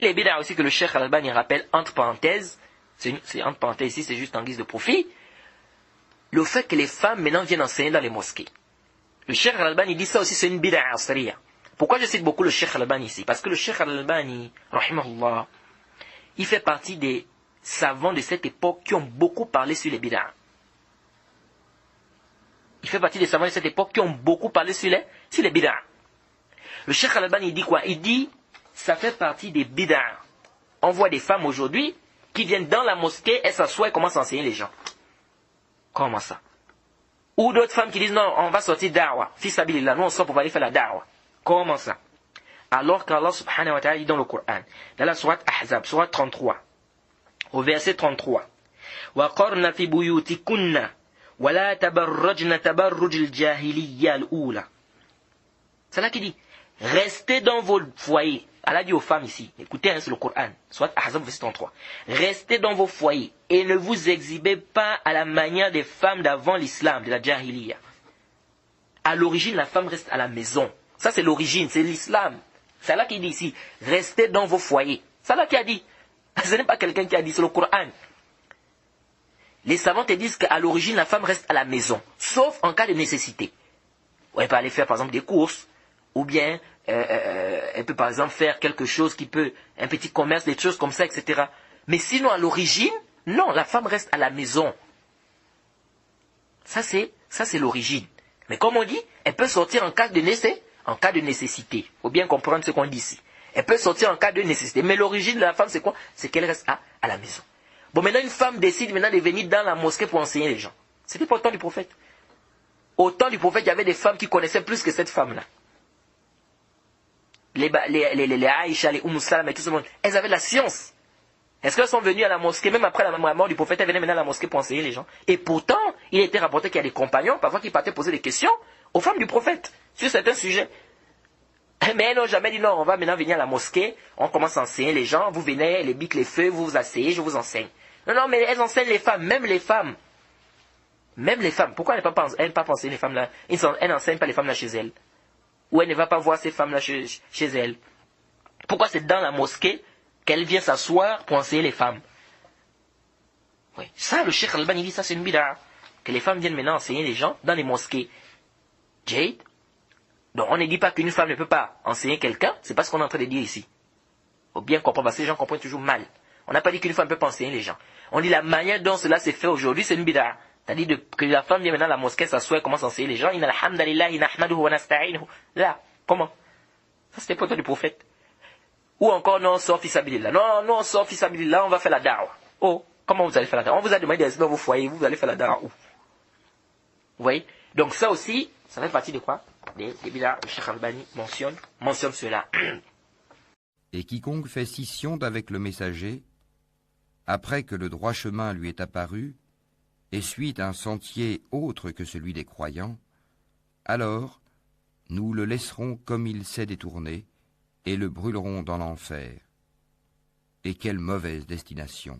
Les bid'a aussi que le Cheikh Al-Albani rappelle entre parenthèses, c'est entre parenthèses ici, c'est juste en guise de profit, le fait que les femmes maintenant viennent enseigner dans les mosquées. Le Cheikh Al-Albani dit ça aussi, c'est une bid'a asriya. Pourquoi je cite beaucoup le Cheikh Al-Albani ici? Parce que le Cheikh Al-Albani, rahimahullah, il fait partie des savants de cette époque qui ont beaucoup parlé sur les bid'a. Il fait partie des savants de cette époque qui ont beaucoup parlé sur les bid'a. Le Cheikh Al-Albani il dit quoi? Il dit, ça fait partie des bid'a. On voit des femmes aujourd'hui qui viennent dans la mosquée, elles s'assoient et commencent à enseigner les gens. Comment ça? Ou d'autres femmes qui disent, non, on va sortir da'wa. Fils sabilillah, nous on sort pour aller faire la da'wa. Comment ça? Alors qu'Allah subhanahu wa ta'ala dit dans le Coran, dans la sourate Ahzab, sourate 33, au verset 33, وَقَرْنَ فِي بُيُوتِكُنَّ وَلَا تَبَرَّجْنَ تَبَرُّجِ الْجَاهِلِيَّةِ الْأُولَى. C'est là qui dit, restez dans vos foyers. Allah dit aux femmes ici, écoutez, c'est le Coran, sourate Ahzab, verset 33, restez dans vos foyers et ne vous exhibez pas à la manière des femmes d'avant l'islam, de la jahiliya. À l'origine, la femme reste à la maison. Ça, c'est l'origine, c'est l'islam. C'est Allah qui dit ici, restez dans vos foyers. C'est Allah qui a dit. Ce n'est pas quelqu'un qui a dit, c'est le Coran. Les savants te disent qu'à l'origine, la femme reste à la maison, sauf en cas de nécessité. Elle peut aller faire, par exemple, des courses, ou bien elle peut, par exemple, faire quelque chose qui peut, un petit commerce, des choses comme ça, etc. Mais sinon, à l'origine, non, la femme reste à la maison. Ça, c'est l'origine. Mais comme on dit, elle peut sortir en cas de nécessité. Il faut bien comprendre ce qu'on dit ici. Elle peut sortir en cas de nécessité. Mais l'origine de la femme, c'est quoi? C'est qu'elle reste à la maison. Bon, maintenant, une femme décide maintenant de venir dans la mosquée pour enseigner les gens. C'était pas au temps du prophète. Au temps du prophète, il y avait des femmes qui connaissaient plus que cette femme-là. Les Aïcha, les Salama et tout ce monde, elles avaient la science. Est-ce qu'elles sont venues à la mosquée, même après la mort du prophète, elles venaient maintenant à la mosquée pour enseigner les gens? Et pourtant, il était rapporté qu'il y a des compagnons, parfois qui partaient poser des questions aux femmes du prophète sur certains sujets. Mais elles n'ont jamais dit non, on va maintenant venir à la mosquée, on commence à enseigner les gens, vous venez, les biques, les feux, vous vous asseyez, je vous enseigne. Non, mais elles enseignent les femmes, même les femmes. Même les femmes. Pourquoi elles ne pas enseigner les femmes là? Elles n'enseignent pas les femmes là chez elles. Ou elle ne va pas voir ces femmes là chez elles. Pourquoi c'est dans la mosquée qu'elle vient s'asseoir pour enseigner les femmes? Oui. Ça, le Cheikh Al-Albani dit, ça c'est une bid'a. Que les femmes viennent maintenant enseigner les gens dans les mosquées. Jade. Donc on ne dit pas qu'une femme ne peut pas enseigner quelqu'un, c'est pas ce qu'on est en train de dire ici. Faut bien comprendre, parce que les gens comprennent toujours mal. On n'a pas dit qu'une femme ne peut pas enseigner les gens. On dit la manière dont cela s'est fait aujourd'hui, c'est une bid'a. C'est-à-dire que la femme vient maintenant à la mosquée, s'assoit et commence à enseigner les gens. Inna alhamdulillahi nahmaduhu wa nasta'inuhu. Là, comment? Ça c'était pas le temps du prophète. Ou encore, non, on sort fils sabilillah. Non, on sort fils sabilillah, on va faire la da'wa. Oh, comment vous allez faire la da'wa? On vous a demandé de rester dans vos foyers, vous allez faire la da'wa où? Vous voyez? Donc ça aussi, ça fait partie de quoi? Des bid'a. Le Cheikh Al-Albani mentionne cela. Et quiconque fait scission d'avec le messager, après que le droit chemin lui est apparu, et suit un sentier autre que celui des croyants, alors nous le laisserons comme il s'est détourné, et le brûlerons dans l'enfer. Et quelle mauvaise destination!